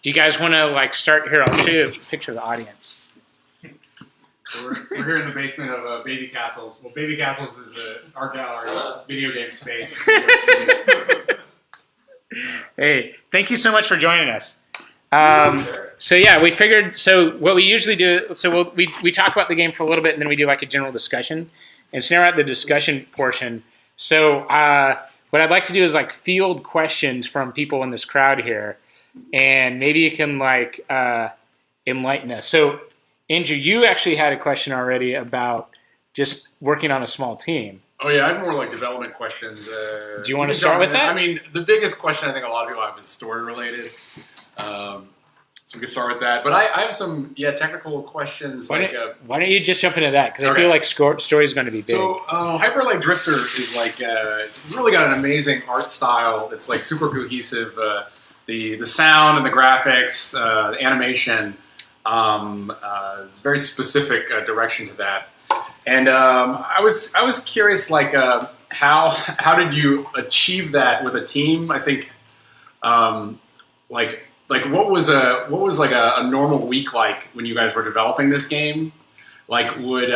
Do you guys want to like start here? I'll show you a picture of the audience. So we're here in the basement of Baby Castles. Well, Baby Castles is our gallery, video game space. Hey, thank you so much for joining us. So yeah, we figured. So what we usually do. So we talk about the game for a little bit, and then we do like a general discussion. And so now we're at the discussion portion. So what I'd like to do is like field questions from people in this crowd here, and maybe you can like enlighten us. So Andrew, you actually had a question already about just working on a small team. Oh yeah, I have more like development questions. Do you want to start with that? I mean, the biggest question I think a lot of people have is story related. So we can start with that. But I have some technical questions. Why don't you just jump into that? Because I feel like story is going to be big. So Hyper Light Drifter is like it's really got an amazing art style. It's like super cohesive. The sound and the graphics, the animation, is very specific direction to that. And I was curious, like how did you achieve that with a team? I think like what was like a normal week like when you guys were developing this game? Like would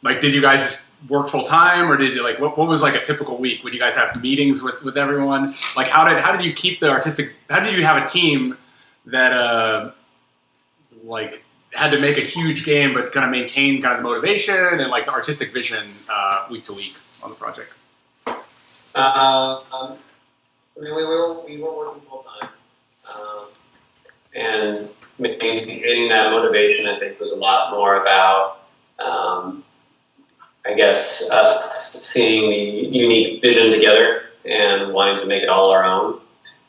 like did you guys just work full time, or did you like what was like a typical week? Would you guys have meetings with everyone? Like how did you keep the artistic? How did you have a team that like had to make a huge game but kind of maintain kind of the motivation and like the artistic vision week to week on the project? I mean, we were working full time, and maintaining that motivation, I think, was a lot more about, I guess, us seeing the unique vision together and wanting to make it all our own.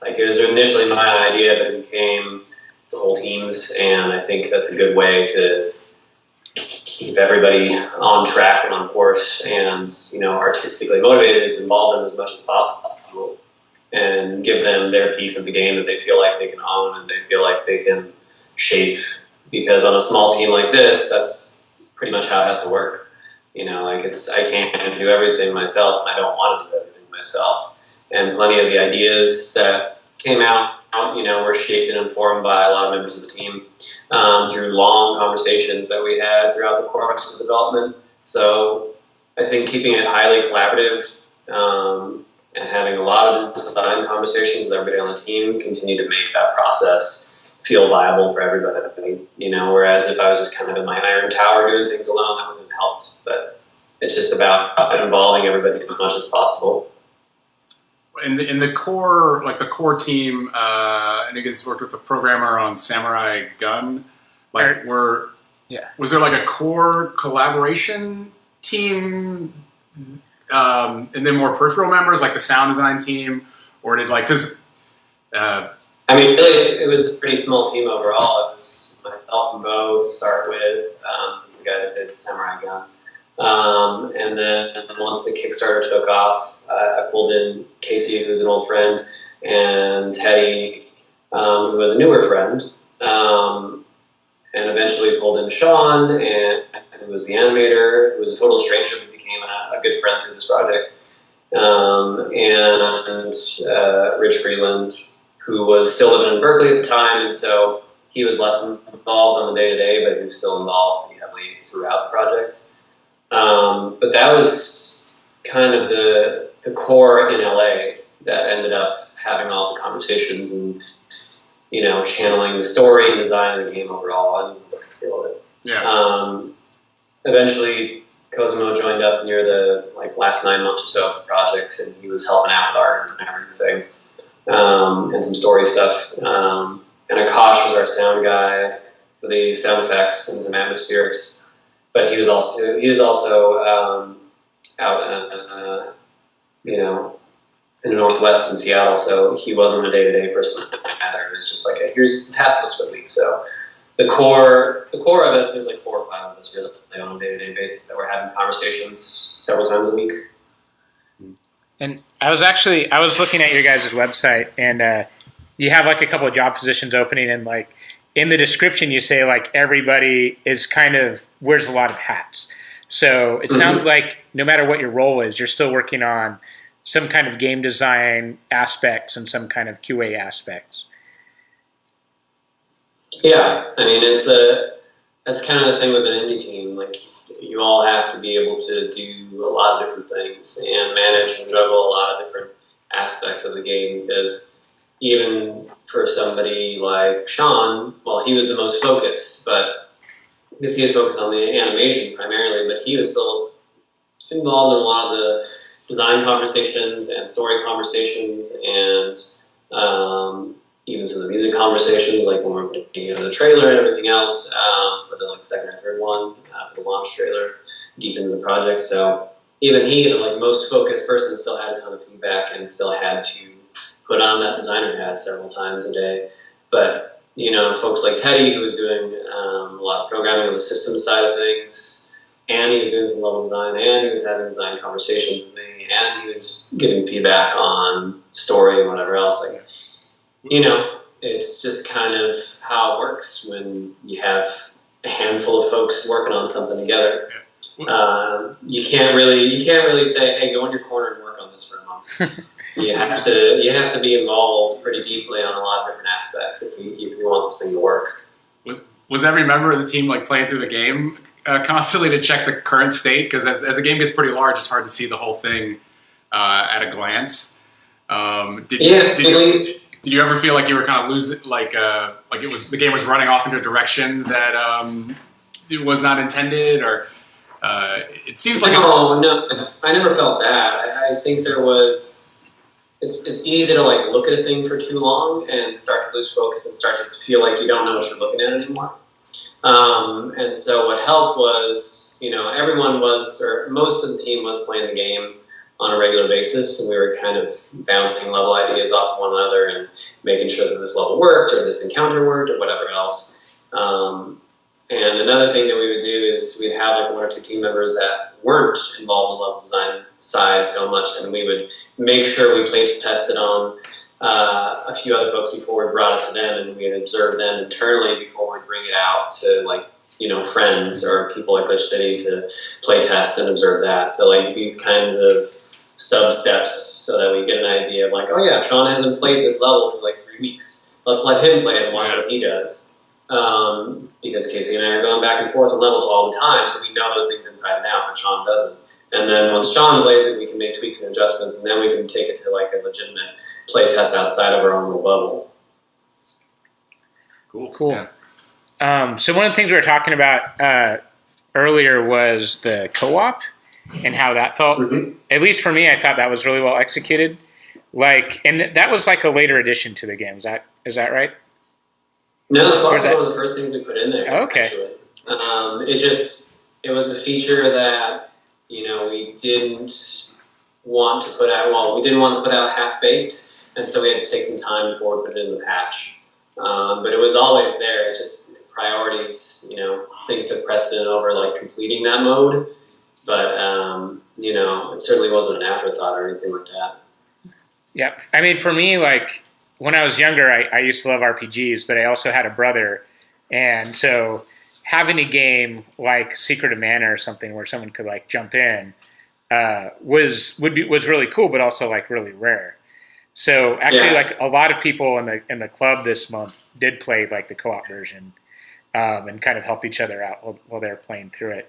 Like, it was initially my idea, but it became the whole team's, and I think that's a good way to keep everybody on track and on course and, artistically motivated, is involve them as much as possible and give them their piece of the game that they feel like they can own and they feel like they can shape. Because on a small team like this, that's pretty much how it has to work. I can't do everything myself, and I don't want to do everything myself. And plenty of the ideas that came out, were shaped and informed by a lot of members of the team through long conversations that we had throughout the course of development. So I think keeping it highly collaborative and having a lot of design conversations with everybody on the team continue to make that process feel viable for everybody. Whereas if I was just kind of in my iron tower doing things alone, that wouldn't have helped. But it's just about involving everybody as much as possible. In the core, like the core team, I think it's worked with a programmer on Samurai Gun. Was there like a core collaboration team, and then more peripheral members like the sound design team, or did really, it was a pretty small team overall. It was myself and Bo to start with. He's the guy that did Samurai Gun. And then once the Kickstarter took off, I pulled in Casey, who's an old friend, and Teddy, who was a newer friend, and eventually pulled in Sean, and who was the animator, who was a total stranger, but became a good friend through this project, and Rich Freeland, who was still living in Berkeley at the time, and so he was less involved on the day-to-day, but he was still involved pretty heavily throughout the project. But that was kind of the core in LA that ended up having all the conversations and, channeling the story and design of the game overall and the feel of it. Yeah. Eventually, Cosimo joined up near the last 9 months or so of the project, and he was helping out with art and everything, and some story stuff. And Akash was our sound guy for the sound effects and some atmospherics. But he was also out, in the Northwest in Seattle, so he wasn't a day-to-day person either. It was just like, here's the task list for the week. So the core of us, there's 4 or 5 of us really on a day-to-day basis that we're having conversations several times a week. And I was looking at your guys' website, and you have a couple of job positions opening, and in the description you say everybody is kind of wears a lot of hats. So it sounds like no matter what your role is, you're still working on some kind of game design aspects and some kind of QA aspects. Yeah, I mean, that's kind of the thing with an indie team. Like, you all have to be able to do a lot of different things and manage and juggle a lot of different aspects of the game, because even for somebody like Sean, well, he was the most focused, but because he was focused on the animation primarily, but he was still involved in a lot of the design conversations and story conversations and even some of the music conversations, like when we're putting the trailer and everything else for the second or third one for the launch trailer, deep into the project. So even he, the most focused person, still had a ton of feedback and still had to put on that designer hat several times a day. But folks like Teddy, who was doing a lot of programming on the systems side of things, and he was doing some level design, and he was having design conversations with me, and he was giving feedback on story and whatever else. It's just kind of how it works when you have a handful of folks working on something together. You can't really say, "Hey, go in your corner and work on this for a month." You have to be involved pretty deeply on a lot of different aspects if you want this thing to work. Was every member of the team playing through the game constantly to check the current state? Because as the game gets pretty large, it's hard to see the whole thing at a glance. Did you ever feel like you were kind of losing, the game was running off into a direction that it was not intended, or it seems like no, I never felt that. I think there was. It's easy to look at a thing for too long and start to lose focus and start to feel like you don't know what you're looking at anymore. And so what helped was, everyone was, or most of the team was playing the game on a regular basis, and we were kind of bouncing level ideas off one another and making sure that this level worked or this encounter worked or whatever else. And another thing that we would do is we'd have one or two team members that weren't involved in the level design side so much, and we would make sure we play tested on a few other folks before we brought it to them, and we'd observe them internally before we bring it out to friends or people like Glitch City to play test and observe that. So these kinds of sub steps so that we get an idea of oh yeah, Sean hasn't played this level for 3 weeks. Let's let him play it and watch what he does. Because Casey and I are going back and forth on levels all the time, so we know those things inside and out, but Sean doesn't. And then once Sean plays it, we can make tweaks and adjustments, and then we can take it to a legitimate play test outside of our own little bubble. Cool. Yeah. So one of the things we were talking about earlier was the co-op and how that felt. Mm-hmm. At least for me, I thought that was really well executed. And that was a later addition to the game. Is that right? No, the co-op was one of the first things we put in there. Oh, okay. Actually. It was a feature that we didn't want to put out. Well, we didn't want to put out half baked, and so we had to take some time before we put it in the patch. But it was always there. It just priorities, things took precedent over completing that mode. But it certainly wasn't an afterthought or anything like that. Yeah, I mean, for me, when I was younger, I used to love RPGs, but I also had a brother, and so having a game like Secret of Mana or something where someone could jump in was really cool, but also really rare. So actually, a lot of people in the club this month did play the co-op version and kind of helped each other out while they were playing through it.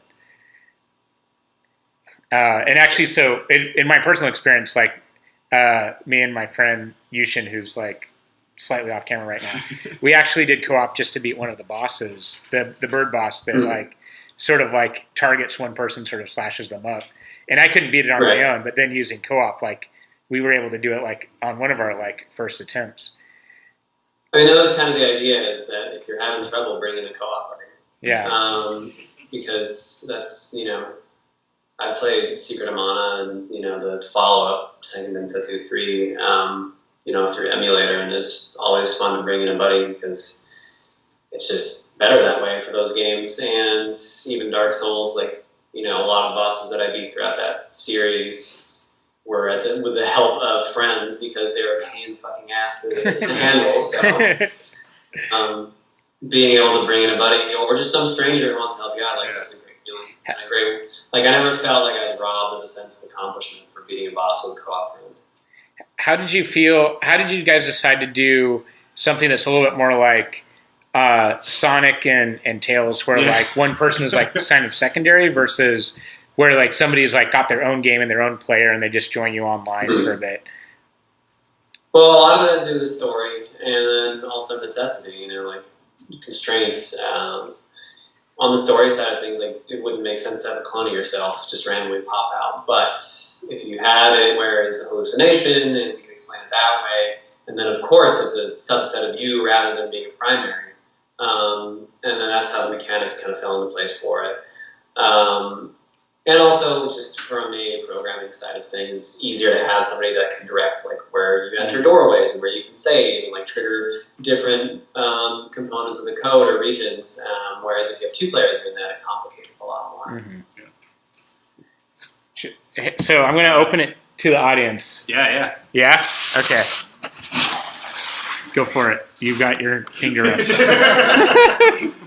And actually, so in my personal experience, me and my friend Yushin, who's slightly off camera right now, we actually did co-op just to beat one of the bosses, the bird boss that sort of targets one person, sort of slashes them up. And I couldn't beat it on my own, but then using co-op, we were able to do it on one of our first attempts. I mean, that was kind of the idea, is that if you're having trouble, bring in a co-op partner. Yeah. Because that's, I played Secret of Mana and, the follow-up, Second Densetsu 3, through emulator, and it's always fun to bring in a buddy because it's just better that way for those games. And even Dark Souls, a lot of bosses that I beat throughout that series were with the help of friends because they were a pain in the fucking ass to handle. So, being able to bring in a buddy or just some stranger who wants to help you out, that's a great feeling. I agree. Like, I never felt like I was robbed of a sense of accomplishment for beating a boss with a co-op friend. How did you feel? How did you guys decide to do something that's a little bit more like Sonic and Tails, where like one person is like kind of secondary versus where like somebody's like got their own game and their own player and they just join you online for a bit? Well, a lot of it to do with the story, and then also necessity, like constraints. On the story side of things, like it wouldn't make sense to have a clone of yourself just randomly pop out. But if you had it where it's a hallucination and you can explain it that way, and then of course it's a subset of you rather than being a primary. And then that's how the mechanics kind of fell into place for it. And also, just from a programming side of things, it's easier to have somebody that can direct, like where you enter doorways and where you can save and like trigger different components of the code or regions. Whereas if you have two players doing that, it complicates it a lot more. Mm-hmm. So I'm going to open it to the audience. Yeah. Yeah? Okay. Go for it. You've got your finger up.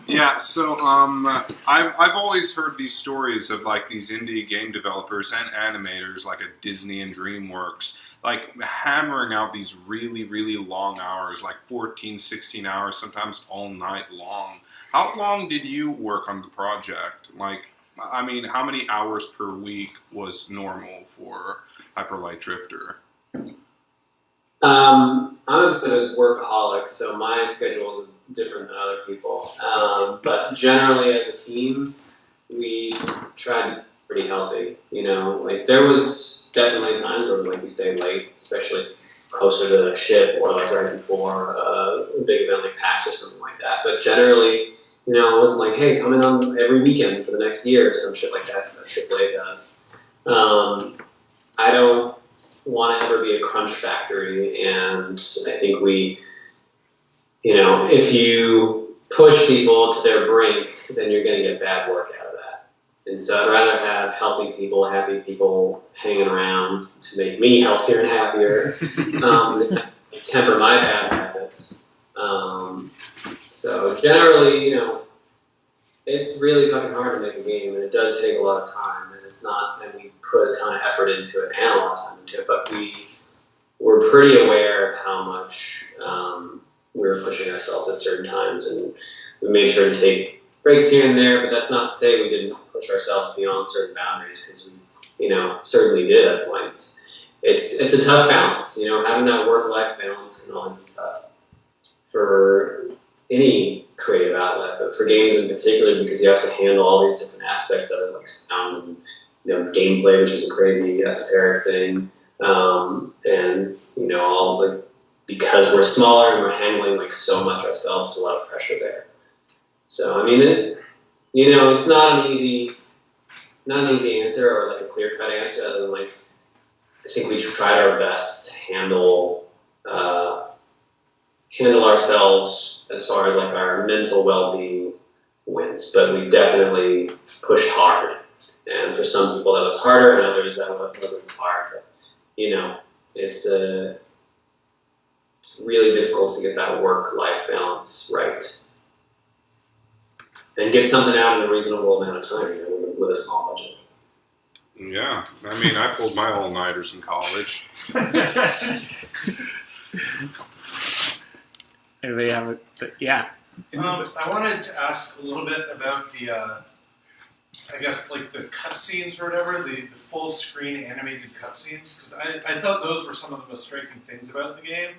Yeah, so I've always heard these stories of like these indie game developers and animators like at Disney and DreamWorks, like hammering out these really, really long hours, like 14, 16 hours, sometimes all night long. How long did you work on the project? Like, I mean, how many hours per week was normal for Hyper Light Drifter? I'm a bit of a workaholic, so my schedule is different than other people. But generally, as a team, we tried to be pretty healthy. Like there was definitely times where like we stayed late, especially closer to the ship or like right before a big event like PAX or something like that. But generally, it wasn't like, hey, come in on every weekend for the next year or some shit like that AAA does. I don't want to ever be a crunch factory, and I think we, if you push people to their brink, then you're going to get bad work out of that. And so I'd rather have healthy people, happy people hanging around to make me healthier and happier, temper my bad habits. So generally, it's really fucking hard to make a game, and it does take a lot of time. And we put a ton of effort into it and a lot of time into it, but we're pretty aware of how much we were pushing ourselves at certain times, and we made sure to take breaks here and there, but that's not to say we didn't push ourselves beyond certain boundaries, because we, certainly did at points. It's a tough balance, having that work-life balance can always be tough for any creative outlet, but for games in particular, because you have to handle all these different aspects of it, like sound and gameplay, which is a crazy esoteric thing, and all like because we're smaller and we're handling like so much ourselves, there's a lot of pressure there. So I mean, it's not an easy answer or like a clear cut answer, other than like I think we tried our best to handle ourselves as far as like our mental well-being went, but we definitely pushed hard. And for some people that was harder, and others that wasn't hard. But, it's really difficult to get that work-life balance right, and get something out in a reasonable amount of time, with a small budget. Yeah, I mean, I pulled my all-nighters in college. Anybody have it? Yeah. I wanted to ask a little bit about the, I guess, like the cutscenes or whatever, the full screen animated cutscenes, because I thought those were some of the most striking things about the game.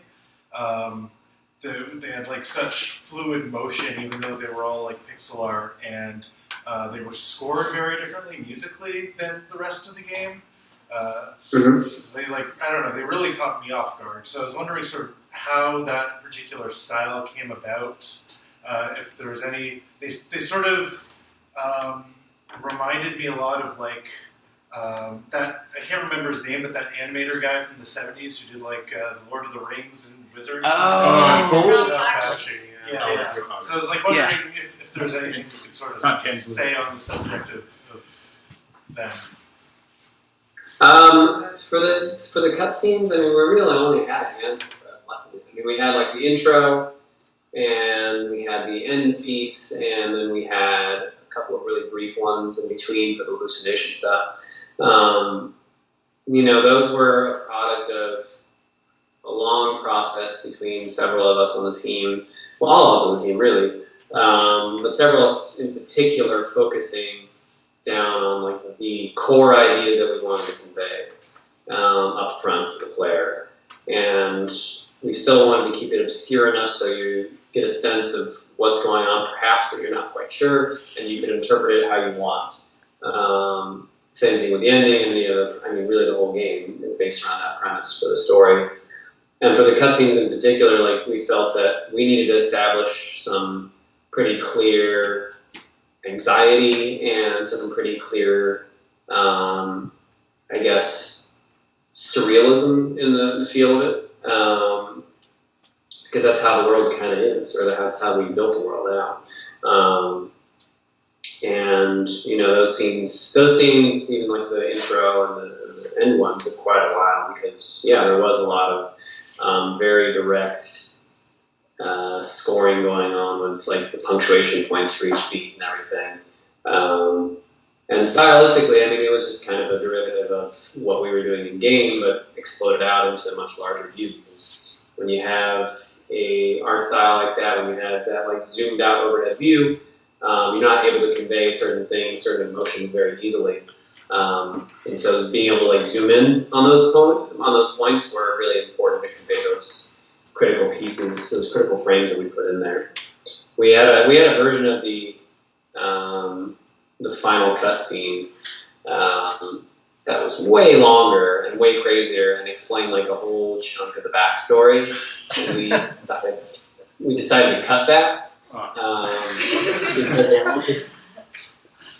They had like such fluid motion, even though they were all like pixel art, and they were scored very differently musically than the rest of the game. So they they really caught me off guard. So I was wondering sort of how that particular style came about. If there was any, they sort of reminded me a lot of like that, I can't remember his name, but that animator guy from the 70s who did like the Lord of the Rings and Wizards. Yeah. So I was like wondering if there's anything you could sort of say on the subject of them. For the cutscenes, I mean, we really only had a handful of lessons. I mean, we had like the intro, and we had the end piece, and then we had couple of really brief ones in between for the hallucination stuff. Those were a product of a long process between several of us on the team. Well, all of us on the team, really. But several of us in particular focusing down on like the core ideas that we wanted to convey up front for the player. And we still wanted to keep it obscure enough so you get a sense of what's going on, perhaps, but you're not quite sure, and you can interpret it how you want. Same thing with the ending, and really the whole game is based around that premise for the story. And for the cutscenes in particular, like we felt that we needed to establish some pretty clear anxiety and some pretty clear, surrealism in the feel of it. Because that's how the world kind of is, or that's how we built the world out. And those scenes, even like the intro and the end one, took quite a while because there was a lot of very direct scoring going on with like the punctuation points for each beat and everything. And stylistically, it was just kind of a derivative of what we were doing in game, but exploded out into a much larger view. Because when you have a art style like that, when you have that like zoomed out overhead view, you're not able to convey certain things, certain emotions very easily. And so being able to like zoom in on those points were really important to convey those critical pieces, those critical frames that we put in there. We had a version of the final cutscene that was way longer and way crazier and explained like a whole chunk of the backstory. And we decided to cut that.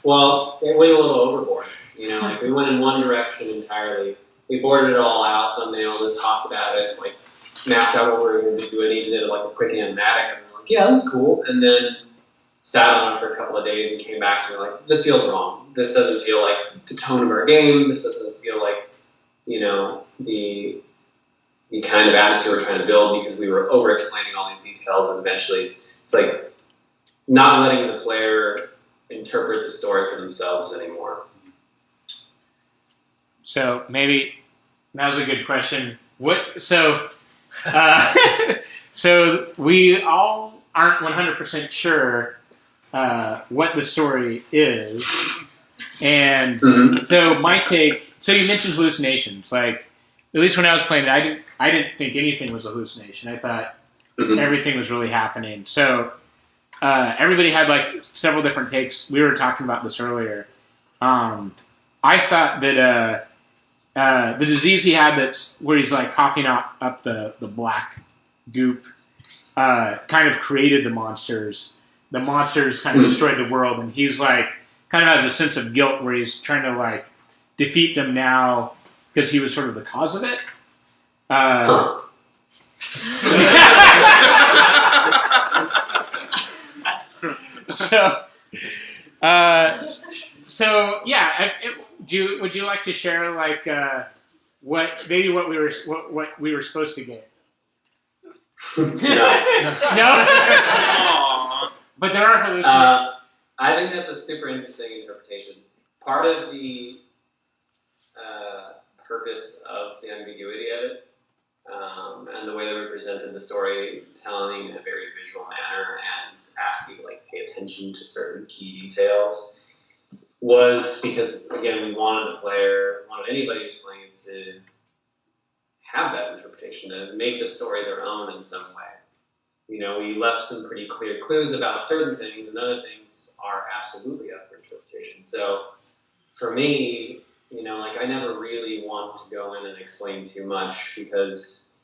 Well, it went a little overboard. Like we went in one direction entirely. We boarded it all out, thumbnailed it, talked about it, like mapped out what we were going to do, and even did like a quick animatic. And we're like, yeah, that's cool. And then sat on it for a couple of days and came back to like, this feels wrong. This doesn't feel like the tone of our game. This doesn't feel like, the kind of atmosphere we're trying to build, because we were over-explaining all these details, and eventually it's like not letting the player interpret the story for themselves anymore. So maybe now's a good question. So we all aren't 100% sure what the story is, and so my take. So you mentioned hallucinations. Like, at least when I was playing it, I didn't think anything was a hallucination. I thought everything was really happening. So everybody had like several different takes. We were talking about this earlier. I thought that the disease he had, that's where he's like coughing up the black goop, kind of created the monsters. The monsters kind of destroyed the world, and he's like kind of has a sense of guilt where he's trying to like defeat them now because he was sort of the cause of it. So yeah. Would you like to share like what we were supposed to get? No. But there are hallucinations. I think that's a super interesting interpretation. Part of the purpose of the ambiguity of it, and the way that we presented the story, telling in a very visual manner and asking you to like pay attention to certain key details, was because, again, we wanted anybody who's playing it to have that interpretation, to make the story their own in some way. We left some pretty clear clues about certain things, and other things are absolutely up for interpretation. So for me, I never really wanted to go in and explain too much, because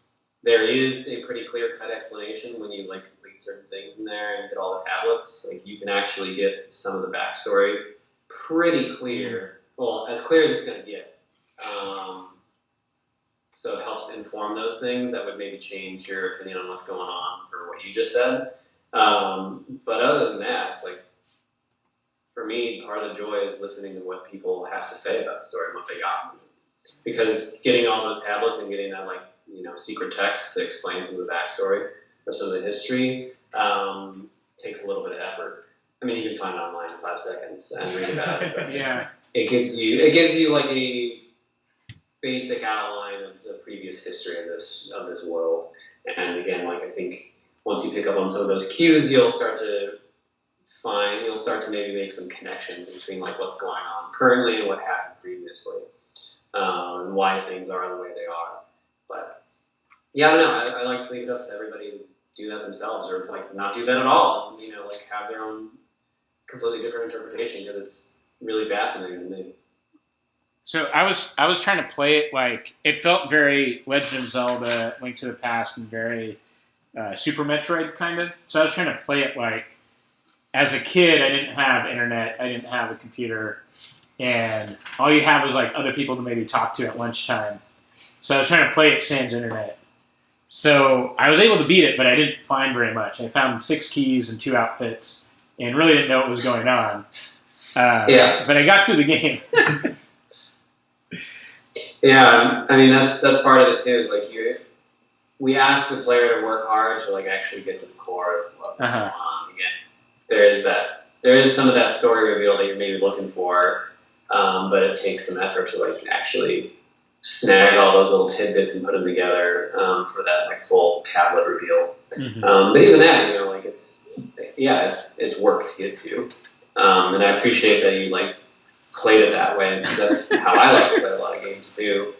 there is a pretty clear-cut explanation when you like complete certain things in there and get all the tablets. Like, you can actually get some of the backstory pretty clear. Well, as clear as it's going to get. So it helps inform those things that would maybe change your opinion on what's going on for what you just said. But other than that, it's like, for me, part of the joy is listening to what people have to say about the story and what they got from it. Because getting all those tablets and getting that secret text to explain some of the backstory or some of the history takes a little bit of effort. I mean, you can find it online in 5 seconds and read about it. But Yeah. it gives you like a basic outline of the previous history of this world. And again, like I think once you pick up on some of those cues, you'll start to maybe make some connections between like what's going on currently and what happened previously, and why things are the way they are. But yeah, I don't know. I like to leave it up to everybody to do that themselves, or like not do that at all, and like have their own completely different interpretation, because it's really fascinating to me. So I was trying to play it like it felt very Legend of Zelda, Link to the Past, and very Super Metroid kind of. So I was trying to play it like as a kid. I didn't have internet, I didn't have a computer, and all you have was like other people to maybe talk to at lunchtime. So I was trying to play it sans internet. So I was able to beat it, but I didn't find very much. I found 6 keys and 2 outfits, and really didn't know what was going on. But I got through the game. Yeah, I mean that's part of it too. Is like we ask the player to work hard to like actually get to the core of what's going on. Again, there is some of that story reveal that you're maybe looking for, but it takes some effort to like actually snag all those little tidbits and put them together for that like full tablet reveal. But even that, like it's work to get to, and I appreciate that you like played it that way, because that's how I like to play a lot of games too.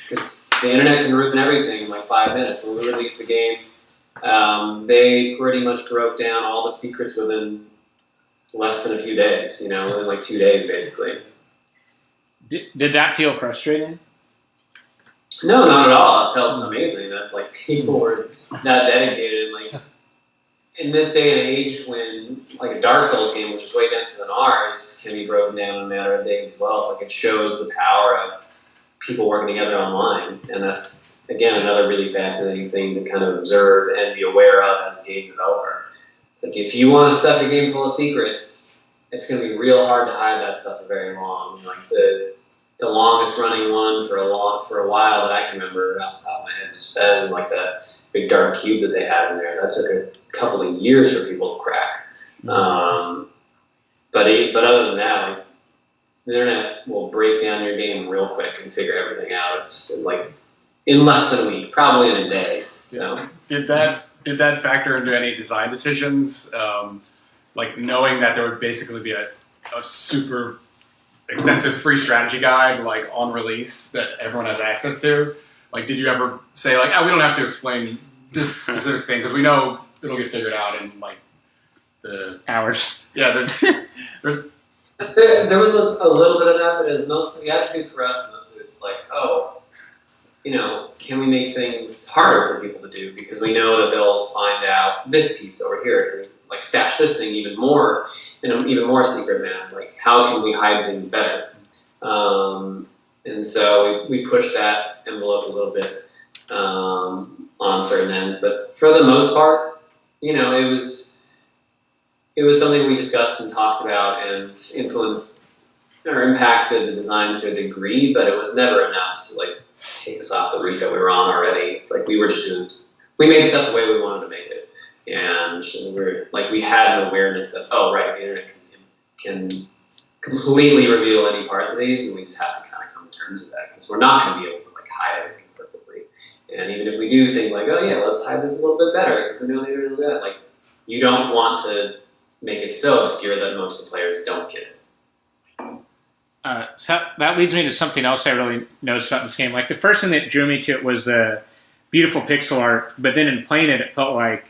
Because the internet can ruin everything in like 5 minutes. When we released the game, they pretty much broke down all the secrets within less than a few days. Within like 2 days, basically. Did that feel frustrating? No, not at all. It felt amazing that like people were that dedicated. And, like in this day and age, when like a Dark Souls game, which is way denser than ours, can be broken down in a matter of days as well, it's like it shows the power of people working together online, and that's again another really fascinating thing to kind of observe and be aware of as a game developer. It's like if you want to stuff your game full of secrets, it's going to be real hard to hide that stuff for very long. Like the longest running one for a while that I can remember off the top of my head was Fez, and like that big dark cube that they had in there. That took a couple of years for people to crack. But other than that, like the internet will break down your game real quick and figure everything out. It's like in less than a week, probably in a day. So Did that factor into any design decisions? Like knowing that there would basically be a super extensive free strategy guide like on release that everyone has access to? Like, did you ever say like, we don't have to explain this specific thing because we know it'll get figured out in like the hours? There was a little bit of that, but as mostly the attitude for us mostly it's like, can we make things harder for people to do, because we know that they'll find out this piece over here, like stash this thing even more in an even more secret manner. Like, how can we hide things better? And so we pushed that envelope a little bit on certain ends, but for the most part, it was something we discussed and talked about and influenced or impacted the design to a degree, but it was never enough to like take us off the route that we were on already. It's like we made stuff the way we wanted to make it, and we had an awareness that the internet can completely reveal any parts of these, and we just have to kind of come to terms with that, because we're not going to be able to like hide everything perfectly. And even if we do think like, let's hide this a little bit better because we know the internet will do that, like you don't want to make it so obscure that most of the players don't get it. So that leads me to something else I really noticed about this game. Like the first thing that drew me to it was the beautiful pixel art, but then in playing it, it felt like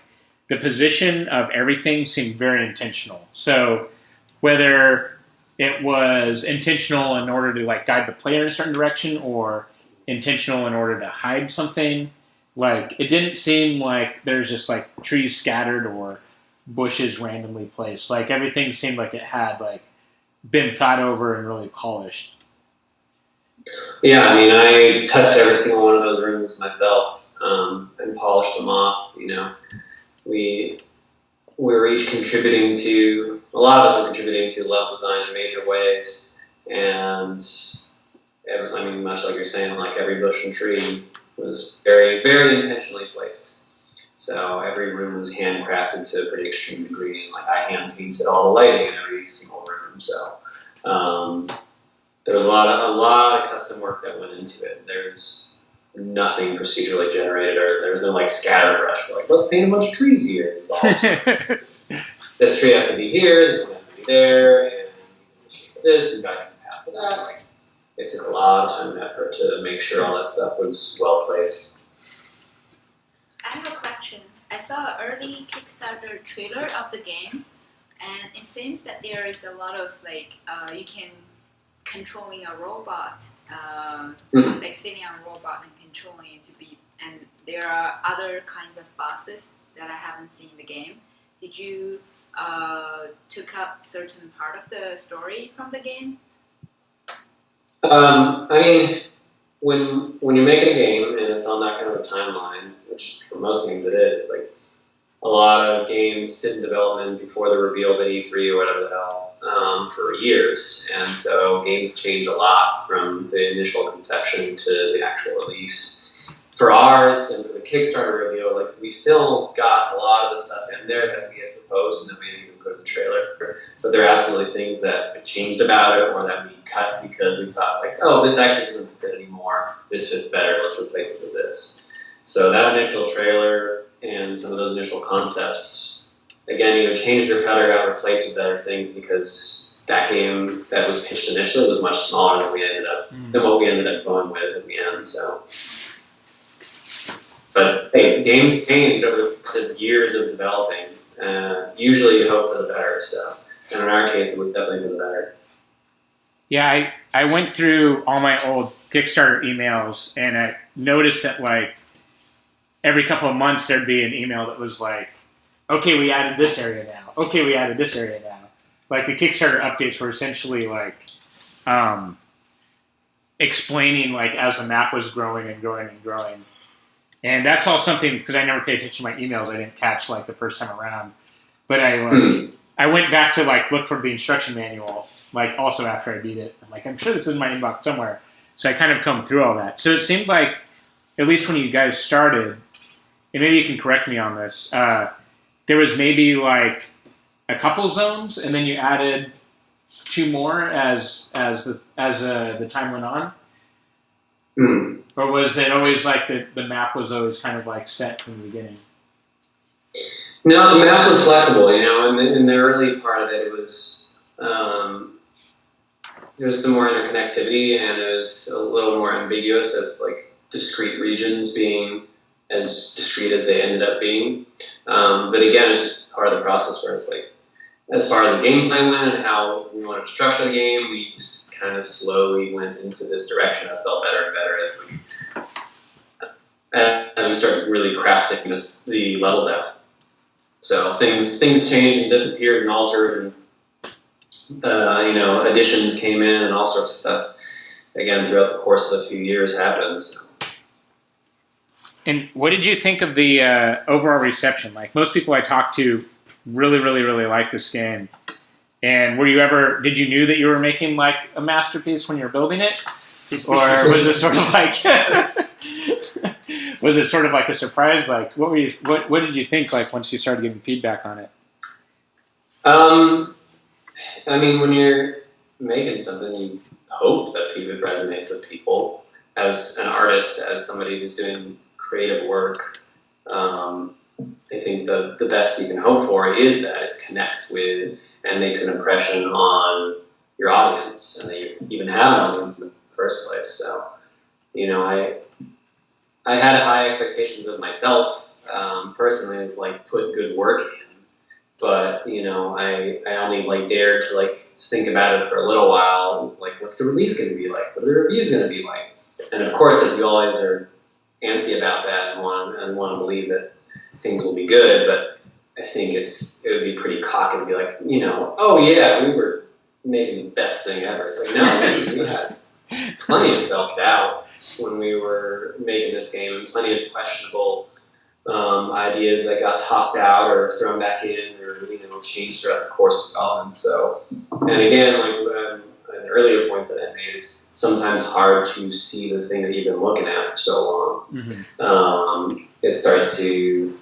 the position of everything seemed very intentional. So whether it was intentional in order to like guide the player in a certain direction, or intentional in order to hide something, like it didn't seem like there's just like trees scattered or bushes randomly placed. Like everything seemed like it had like been thought over and really polished. Yeah, I mean, I touched every single one of those rooms myself and polished them off. We were each contributing to, a lot of us were contributing to level design in major ways, and I mean, much like you're saying, like every bush and tree was very, very intentionally placed. So every room was handcrafted to a pretty extreme degree. And, like, I hand painted all the lighting in every single room. So there was a lot of custom work that went into it. There's nothing procedurally generated, or there was no like scatter brush. Like, let's paint a bunch of trees here. It's all this tree has to be here, this one has to be there, and because of the shape of this, and got a path for that. Like, it took a lot of time and effort to make sure all that stuff was well placed. I have a question. I saw an early Kickstarter trailer of the game, and it seems that there is a lot of like you can controlling a robot, like sitting on a robot and controlling it to be. And there are other kinds of bosses that I haven't seen in the game. Did you took out certain part of the story from the game? I mean, when you're making a game and it's on that kind of a timeline, which for most games it is, like a lot of games sit in development before they're revealed at E3 or whatever the hell for years, and so games change a lot from the initial conception to the actual release. For ours and for the Kickstarter reveal, like we still got a lot of the stuff in there that we had proposed and that we didn't even put in the trailer. But there are absolutely things that changed about it or that we cut because we thought like, oh, this actually doesn't fit anymore. This fits better. Let's replace it with this. So that initial trailer and some of those initial concepts, again, either changed or cut or got replaced with better things because that game that was pitched initially was much smaller than what we ended up going with at the end. So. But hey, games change over the course of years of developing. Usually you hope for the better, so. And in our case, it would definitely be the better. Yeah, I went through all my old Kickstarter emails, and I noticed that, like, every couple of months there'd be an email that was like, okay, we added this area now. Okay, we added this area now. Like, the Kickstarter updates were essentially, like, explaining, like, as the map was growing and growing and growing. And that's all something, because I never paid attention to my emails, I didn't catch, like, the first time around. But I went back to, like, look for the instruction manual, like, also after I beat it. I'm like, I'm sure this is in my inbox somewhere. So I kind of combed through all that. So it seemed like, at least when you guys started, and maybe you can correct me on this, there was maybe, like, a couple zones, and then you added 2 more as the time went on? Or was it always like the map was always kind of like set from the beginning? No, the map was flexible, you know, in the early part of it, it was, there was some more interconnectivity and it was a little more ambiguous as like discrete regions being as discrete as they ended up being. But again, it's just part of the process where it's like, as far as the gameplay went and how we wanted to structure the game, we just kind of slowly went into this direction that felt better and better as we started really crafting the levels out. So things changed and disappeared and altered, and additions came in and all sorts of stuff. Again, throughout the course of a few years happened. So. And what did you think of the overall reception? Like most people I talked to really, really, really like this game. And did you knew that you were making like a masterpiece when you were building it? Or was it sort of like, a surprise? Like what did you think like once you started giving feedback on it? I mean, when you're making something, you hope that it resonates with people. As an artist, as somebody who's doing creative work, I think the best you can hope for is that it connects with and makes an impression on your audience, and that you even have an audience in the first place. So, I had high expectations of myself personally, like put good work in, but I only like dared to like think about it for a little while. Like, what's the release going to be like? What are the reviews going to be like? And of course, if you always are antsy about that and want to believe that things will be good, but I think it would be pretty cocky to be like, oh yeah, we were making the best thing ever. It's like, no, we had plenty of self-doubt when we were making this game, and plenty of questionable ideas that got tossed out or thrown back in or changed throughout the course of development. So, and again, like an earlier point that I made, it's sometimes hard to see the thing that you've been looking at for so long. Mm-hmm. It starts to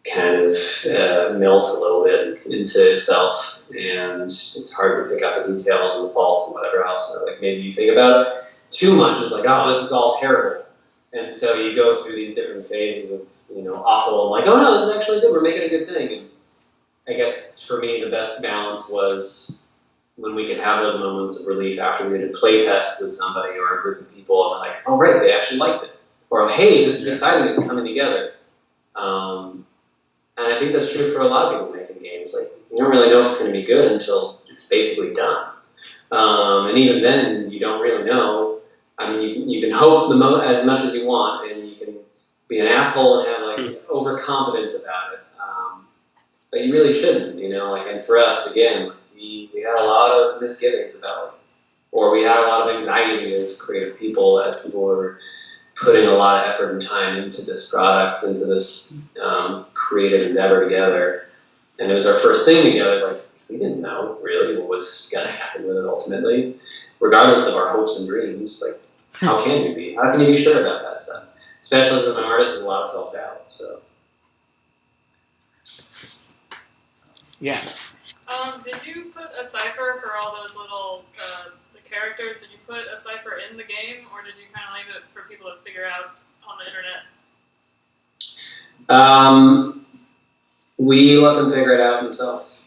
kind of melt a little bit into itself, and it's hard to pick out the details and the faults and whatever else. So, like, maybe you think about it too much, and it's like, oh, this is all terrible. And so you go through these different phases of, awful, and like, oh no, this is actually good, we're making a good thing. And I guess for me, the best balance was when we could have those moments of relief after we did a play test with somebody or a group of people, and like, oh right, they actually liked it. Or, hey, this is exciting, it's coming together. And I think that's true for a lot of people making games. Like, you don't really know if it's going to be good until it's basically done. And even then, you don't really know. I mean, you can hope as much as you want, and you can be an asshole and have like overconfidence about it. But you really shouldn't, and for us, again, we had a lot of misgivings about it. Or we had a lot of anxiety as creative people, as people were putting a lot of effort and time into this product, into this creative endeavor together. And it was our first thing together. Like, we didn't know really what was going to happen with it ultimately, regardless of our hopes and dreams. Like, how can you be? How can you be sure about that stuff? Especially as an artist with a lot of self-doubt. So, yeah. Did you put a cipher for all those little the characters? Did you put a cipher in the game, or did you kind of leave it for people to figure out on the internet? We let them figure it out themselves,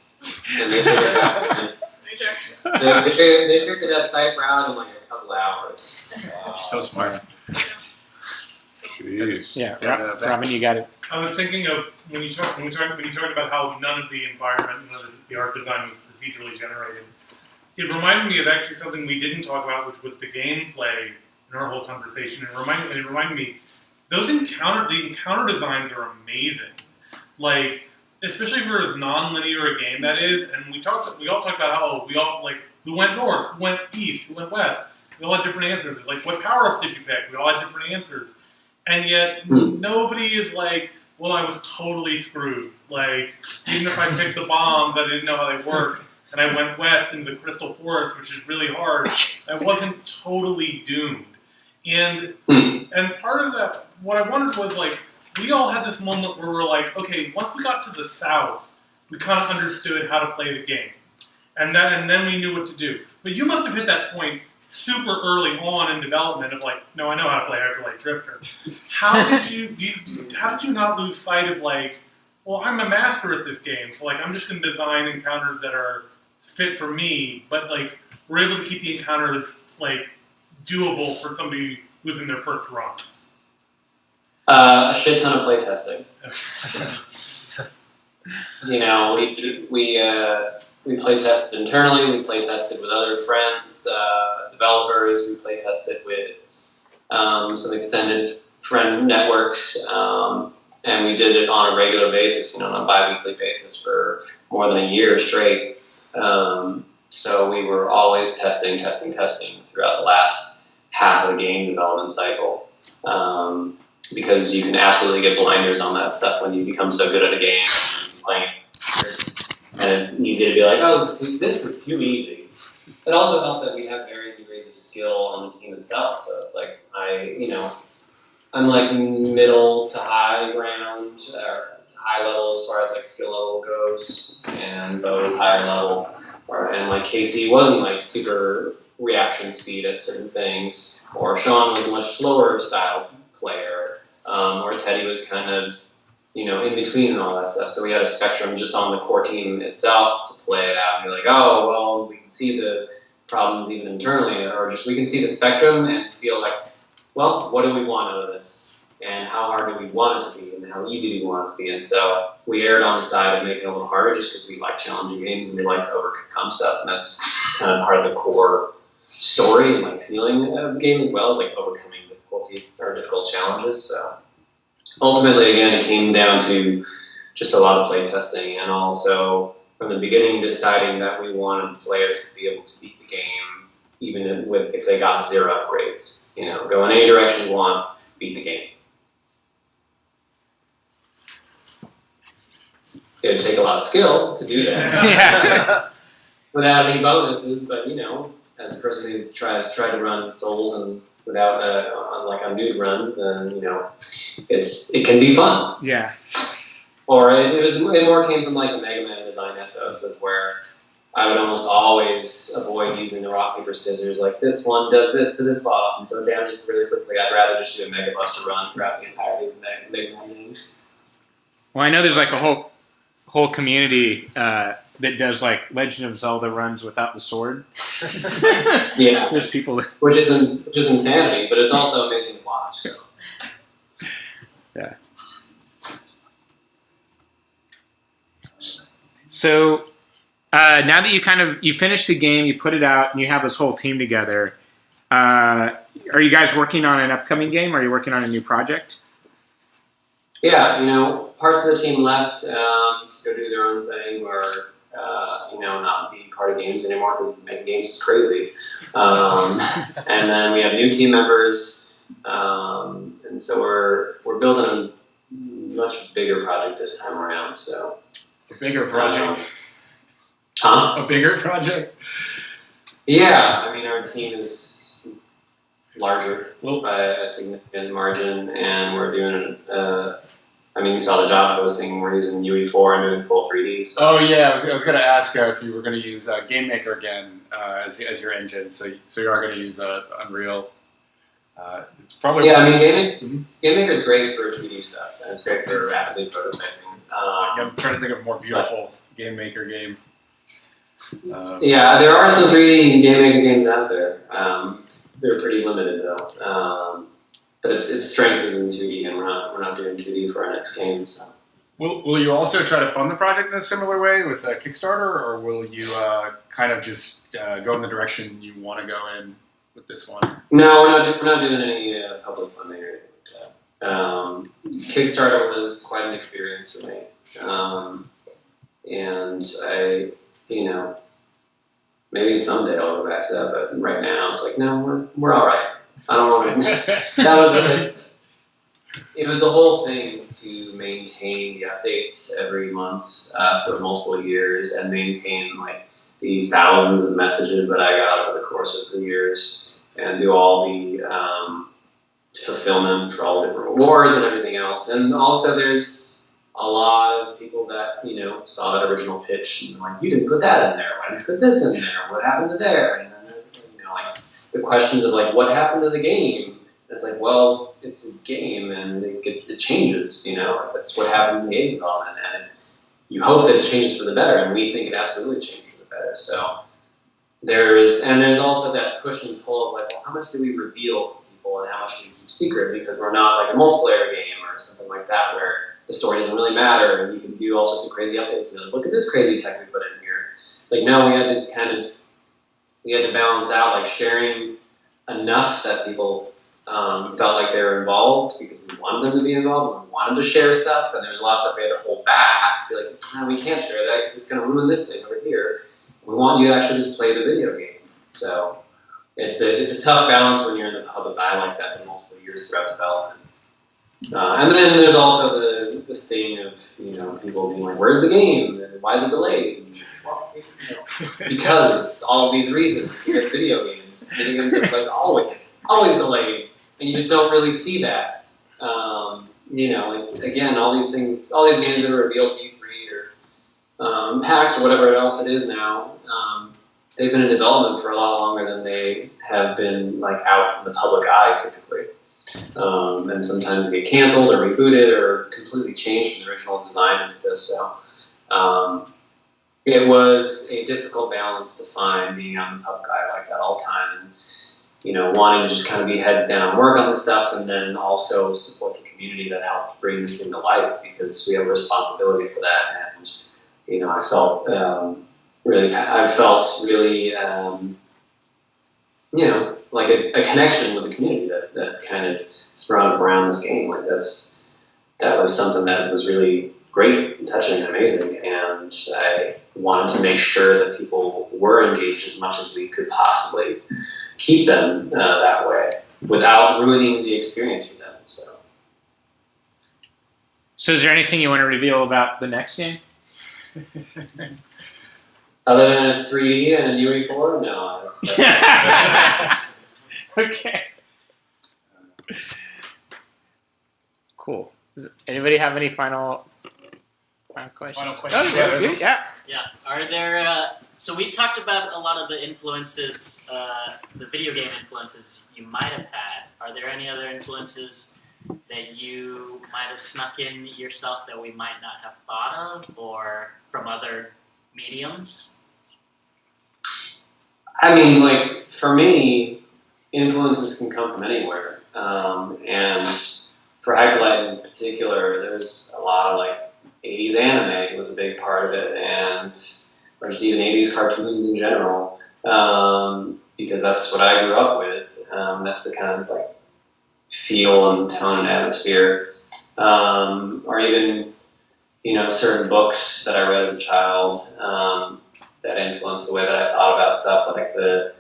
and they figured it out. They figured that cipher out in like a couple of hours. Wow. So smart. Jeez. Yeah, Robin, you got it. I was thinking of when you talked about how none of the environment, none of the art design was procedurally generated. It reminded me of actually something we didn't talk about, which was the gameplay in our whole conversation. It reminded me, the encounter designs are amazing. Like, especially for as non-linear a game that is. And we all talked about how who went north, who went east, who went west. We all had different answers. It's like, what power-ups did you pick? We all had different answers. And yet, nobody is like, well, I was totally screwed. Like, even if I picked the bombs, I didn't know how they worked, and I went west into the Crystal Forest, which is really hard, I wasn't totally doomed. And part of that, what I wondered was, like, we all had this moment where we're like, okay, once we got to the south, we kind of understood how to play the game. And then we knew what to do. But you must have hit that point super early on in development of like, no, I know how to play Hyperlight Drifter. How did you not lose sight of like, well, I'm a master at this game, so like I'm just going to design encounters that are fit for me, but like we're able to keep the encounters like doable for somebody who's in their first run? A shit ton of playtesting. We play tested internally, we play tested with other friends, developers, we play tested with some extended friend networks, and we did it on a regular basis, on a bi-weekly basis for more than a year straight. So we were always testing throughout the last half of the game development cycle. Because you can absolutely get blinders on that stuff when you become so good at a game playing it. And it's easy to be like, oh, this is too easy. It also helped that we have varying degrees of skill on the team itself. So it's like, I'm like middle to high ground, or to high level as far as like skill level goes. And Bo's higher level. And like Casey wasn't like super reaction speed at certain things. Or Sean was a much slower style player. Or Teddy was kind of, in between and all that stuff. So we had a spectrum just on the core team itself to play it out and be like, oh, well, we can see the problems even internally, or just we can see the spectrum and feel like, well, what do we want out of this? And how hard do we want it to be? And how easy do we want it to be? And so we erred on the side of making it a little harder just because we like challenging games and we like to overcome stuff. And that's kind of part of the core story and like feeling of the game as well as like overcoming difficulty or difficult challenges. So ultimately, again, it came down to just a lot of play testing and also from the beginning deciding that we wanted players to be able to beat the game even if they got 0 upgrades. Go in any direction you want, beat the game. It would take a lot of skill to do that. Without any bonuses, but as a person who tries to run Souls and without a nude run, then it can be fun. Yeah. Or it more came from like the Mega Man design ethos of where I would almost always avoid using the rock, paper, scissors. Like, this one does this to this boss, and so it damages really quickly. I'd rather just do a Mega Buster run throughout the entirety of the Mega Man games. Well, I know there's like a whole community that does like Legend of Zelda runs without the sword. Yeah. There's people that, Which is insanity, but it's also amazing to watch. So. yeah. So now that you finished the game, you put it out, and you have this whole team together, are you guys working on an upcoming game? Are you working on a new project? Yeah, parts of the team left to go do their own thing, or not be part of games anymore because making games is crazy. And then we have new team members, and so we're building a much bigger project this time around. So A bigger project. Huh? A bigger project. Yeah, I mean our team is larger Well, by a significant margin, and we're doing you saw the job posting. We're using UE4 and doing full 3D. So. oh yeah, I was going to ask if you were going to use Game Maker again as your engine. So you are going to use Unreal. It's probably Game Maker is great for 2D stuff, and it's great for rapidly prototyping. I'm trying to think of a more beautiful Game Maker game. Yeah, there are some 3D Game Maker games out there. They're pretty limited though. But its strength is in 2D, and we're not doing 2D for our next game. So. Will you also try to fund the project in a similar way with a Kickstarter, or will you kind of just go in the direction you want to go in with this one? No, we're not doing any public funding or anything like that. Kickstarter was quite an experience for me, and I, maybe someday I'll go back to that. But right now, it's like, no, we're all right. I don't want to. It was the whole thing to maintain the updates every month for multiple years, and maintain like the thousands of messages that I got over the course of the years, and do all the fulfillment for all the different rewards and everything else. And also, there's a lot of people that saw that original pitch and like, you didn't put that in there. Why didn't you put this in there? What happened to there? And then like the questions of like, what happened to the game? It's like, well, it's a game and it changes, that's what happens in games development, and you hope that it changes for the better, and we think it absolutely changed for the better. So there's also that push and pull of like, well, how much do we reveal to people and how much do we keep secret, because we're not like a multiplayer game or something like that where the story doesn't really matter and you can do all sorts of crazy updates and like, look at this crazy tech we put in here. It's like, no, we had to balance out like sharing enough that people felt like they were involved because we wanted them to be involved, and we wanted to share stuff, and there was a lot of stuff we had to hold back, be like, no, we can't share that because it's going to ruin this thing over here. We want you to actually just play the video game. So it's a tough balance when you're in the public eye like that for multiple years throughout development. And then there's also the sting of people being like, where's the game? And why is it delayed? And, well, because all of these reasons, because video games are like always delayed. And you just don't really see that. Again, all these games that are revealed to E3 or PAX or whatever else it is now, they've been in development for a lot longer than they have been like out in the public eye typically. And sometimes they get canceled or rebooted or completely changed from the original design into this. So it was a difficult balance to find being on the public eye like that all the time. And, wanting to just kind of be heads down and work on this stuff, and then also support the community that helped bring this thing to life, because we have a responsibility for that. And I felt really like a connection with the community that kind of sprung up around this game. Like this, that was something that was really great and touching and amazing, and I wanted to make sure that people were engaged as much as we could possibly keep them that way without ruining the experience for them. So is there anything you want to reveal about the next game? Other than it's 3D and a UE4, no. That's Okay. Cool. Does anybody have any final Final question. Final question. Oh, yeah. Yeah. Are there? So we talked about a lot of the influences, the video game influences you might have had. Are there any other influences that you might have snuck in yourself that we might not have thought of, or from other mediums? I mean, like, for me, influences can come from anywhere. And for Hyperlight in particular, there's a lot of, like, 80s anime was a big part of it, and or just even 80s cartoons in general, because that's what I grew up with. That's the kind of, like, feel and tone and atmosphere. Or even, you know, certain books that I read as a child that influenced the way that I thought about stuff, like the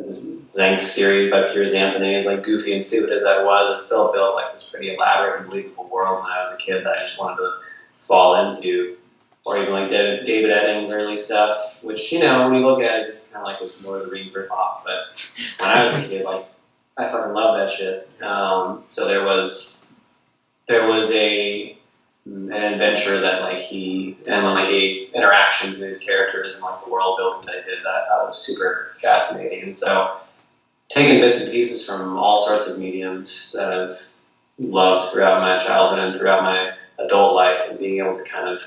Zank series by Piers Anthony. As like goofy and stupid as that was, it still built like this pretty elaborate and believable world when I was a kid that I just wanted to fall into. Or even like David Eddings' early stuff, which, you know, when you look at it, it's kind of like a Lord of the Rings ripoff. But when I was a kid, like, I fucking love that shit. So there was an adventure that like he and like a interaction with his characters and like the world building that he did that I thought was super fascinating. And so taking bits and pieces from all sorts of mediums that I've loved throughout my childhood and throughout my adult life, and being able to kind of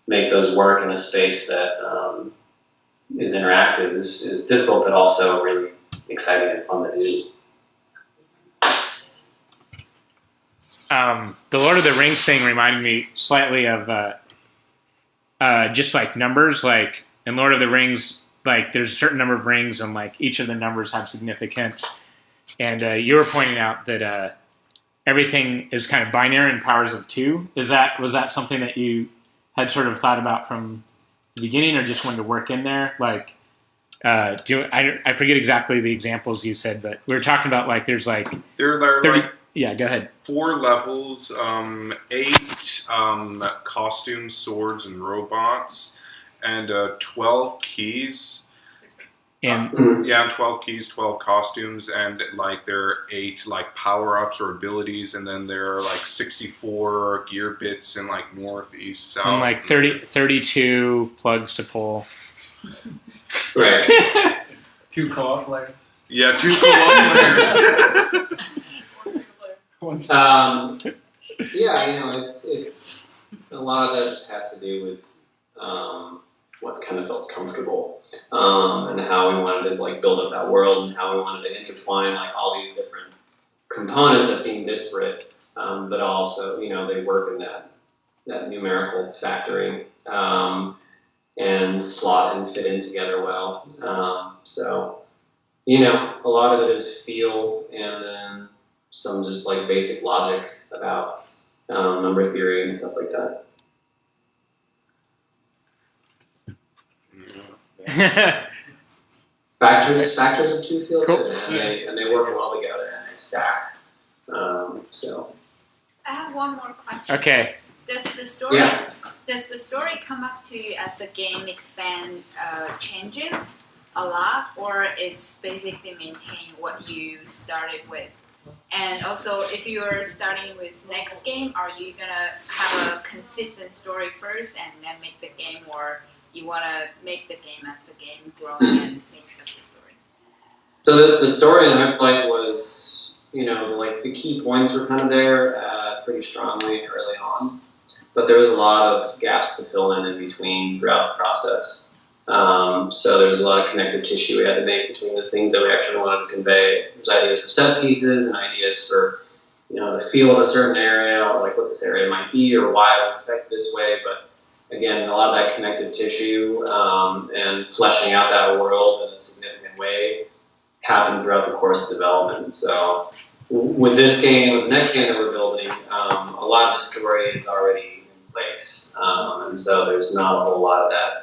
make those work in a space that is interactive is difficult, but also really exciting and fun to do. The Lord of the Rings thing reminded me slightly of just like numbers. Like in Lord of the Rings, like there's a certain number of rings, and like each of the numbers have significance. And you were pointing out that everything is kind of binary in powers of 2. Was that something that you had sort of thought about from the beginning, or just wanted to work in there? Like, I forget exactly the examples you said, but we were talking about like there's like There are 30. like Yeah, go ahead. 4 levels, 8 costumes, swords, and robots, and 12 keys. And 12 keys, 12 costumes, and like there are 8 like power-ups or abilities, and then there are like 64 gear bits in like north, east, south. and like 32 plugs to pull. Right. 2 co-op players. Yeah, 2 co-op players. One single player. Yeah, you know, it's a lot of that just has to do with what kind of felt comfortable, and how we wanted to like build up that world, and how we wanted to intertwine like all these different components that seem disparate, but also, you know, they work in that numerical factoring, and slot and fit in together well. So, you know, a lot of it is feel, and then some just like basic logic about number theory and stuff like that. Factors of 2 feel Cool. good, and they work well together, and they stack. So I have one more question. Okay. Does the story Yeah. come up to you as the game changes a lot, or it's basically maintain what you started with? And also, if you're starting with next game, are you gonna have a consistent story first and then make the game, or you wanna make the game as the game grows and make up the story? So the story in Hyperlight was, you know, like the key points were kind of there pretty strongly early on, but there was a lot of gaps to fill in between throughout the process. So there was a lot of connective tissue we had to make between the things that we actually wanted to convey. There's ideas for set pieces and ideas for, you know, the feel of a certain area, or like what this area might be, or why it was affected this way. But again, a lot of that connective tissue and fleshing out that world in a significant way happened throughout the course of development. So with this game, with the next game that we're building, a lot of the story is already in place, and so there's not a whole lot of that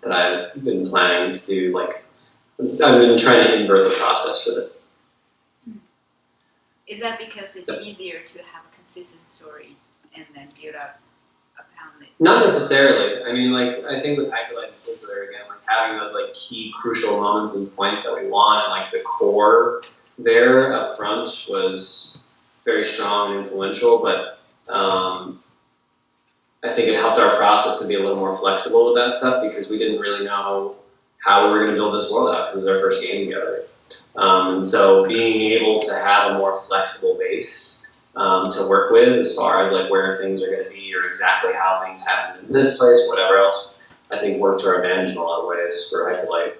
that I've been planning to do. Like, I've been trying to invert the process for the. Is that because it's easier to have a consistent story and then build up upon it? Not necessarily. I mean, like, I think with Hyperlight in particular, again, like having those like key crucial moments and points that we want, and like the core there up front was very strong and influential, but I think it helped our process to be a little more flexible with that stuff because we didn't really know how we were going to build this world out because it was our first game together. And so being able to have a more flexible base to work with as far as like where things are going to be or exactly how things happen in this place, whatever else, I think worked to our advantage in a lot of ways for Hyperlight.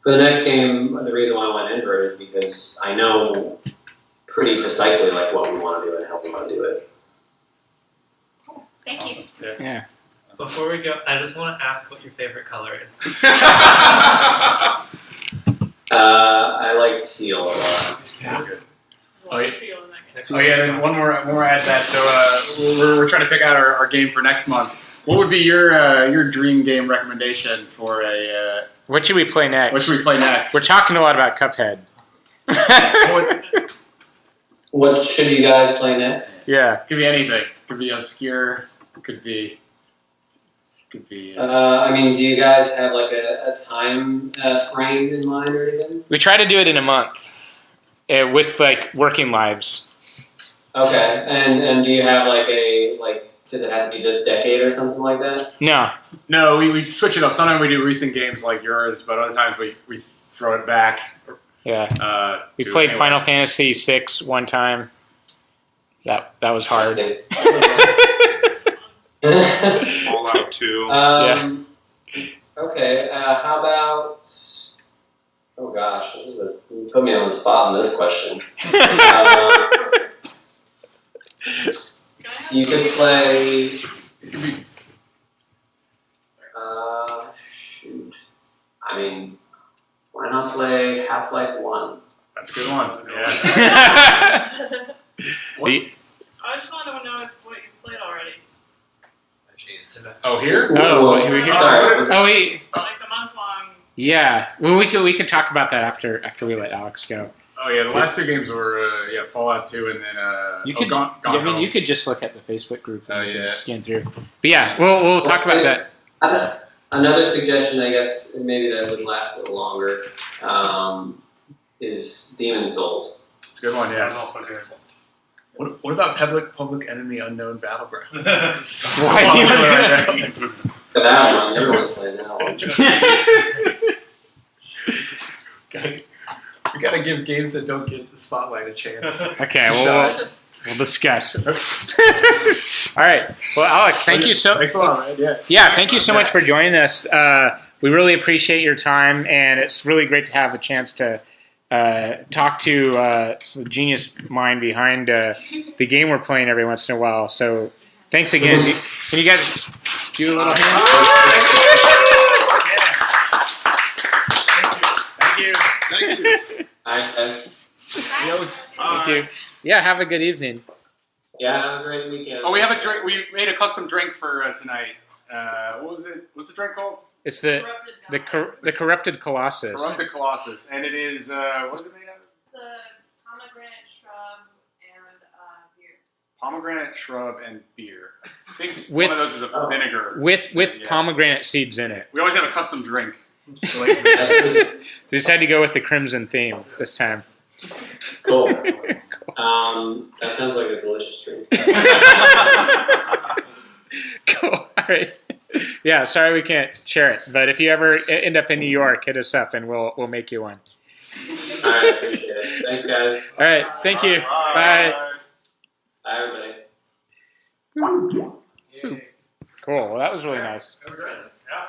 For the next game, the reason why I went invert is because I know pretty precisely like what we want to do and how we want to do it. Thank you. Yeah. Before we go, I just want to ask what your favorite color is. I like teal a lot. Yeah. There's a Oh, lot yeah. of teal in that game. Oh yeah, then one more add to that. So we're trying to pick out our game for next month. What would be your dream game recommendation for a? What should we play next? What should we play next? We're talking a lot about Cuphead. What should you guys play next? Yeah. Could be anything. Could be obscure. Could be. I mean, do you guys have like a time frame in mind or anything? We try to do it in a month with like working lives. Okay, and do you have like does it have to be this decade or something like that? No. We switch it up. Sometimes we do recent games like yours, but other times we throw it back. Yeah. We played Final Fantasy VI one time. That was hard. Fallout 2. Okay, how about... Oh gosh, you put me on the spot on this question. You could play... shoot. I mean, why not play Half-Life 1? That's a good one. Yeah. I just wanted to know what you've played already. Oh, here? Oh, here we go. Sorry. Like the month-long. Yeah. Well, we could talk about that after we let Alex go. Oh yeah, the last two games were Fallout 2 and then You could. Gone I mean, Home. you could just look at the Facebook group and Oh, we can yeah. scan through. But yeah, we'll talk about that. Another suggestion, I guess, and maybe that would last a little longer, is Demon Souls. It's a good one. Yeah. That's also good. What about Public Enemy Unknown Battleground? Why do you For that one, everyone's playing that one. We gotta give games that don't get the spotlight a chance. Okay, we'll discuss. All right. Well, Alex, thank you so. Thanks a lot, man. Yeah. Yeah, thank you so much for joining us. We really appreciate your time, and it's really great to have a chance to talk to the genius mind behind the game we're playing every once in a while. So, thanks again. Can you guys do a little hand? Thank you. Thank you. Thank you. Yeah, have a good evening. Yeah, have a great weekend. Oh, we have a drink. We made a custom drink for tonight. What was it? What's the drink called? It's the corrupted Colossus. Corrupted Colossus, and it is what is it made out of? The pomegranate shrub and beer. Pomegranate shrub and beer. I think With- one of those is a vinegar. With Yeah. pomegranate seeds in it. We always have a custom drink. So That's pretty We decided to go with the crimson theme this time. cool. That sounds like a delicious drink. Cool. All right. Yeah. Sorry we can't share it, but if you ever end up in New York, hit us up and we'll make you one. All right, appreciate it. Thanks, guys. All right. Thank you. Bye. Bye, everybody. Cool. Well, that was really nice. That was good. Yeah.